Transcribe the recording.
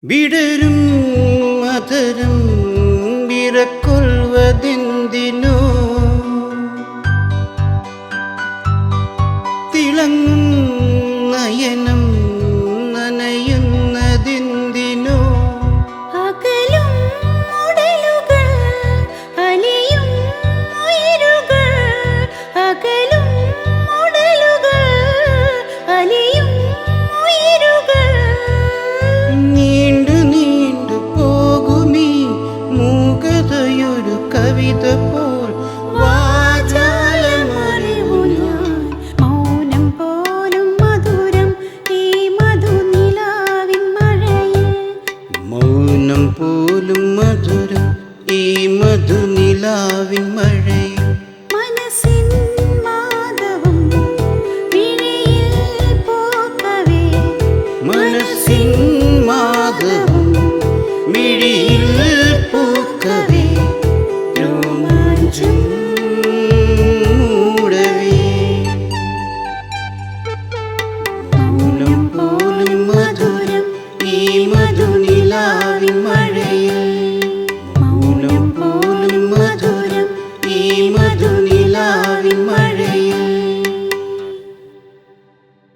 വിടരും മധുരം വിറക്കൊള്ളുവതെന്തിനോ തിളങ്ങും നയനം നനയുന്നതെന്തിനോ അകലും ഉടലുകൾ അലിയും ഉയരുകൾ അകലും ഉടലുകൾ അലിയും ഉയരുകൾ നീണ്ടു നീണ്ടു പോകുമീ മൂകതയൊരു കവിത പോൽ വാചാലമറിവു ഞാൻ മൗനം പോലും മധുരം ഈ മധുനിലാവിൻ മഴയിൽ മൗനം പോലും മധുരം ഈ മധുനിലാവിൻ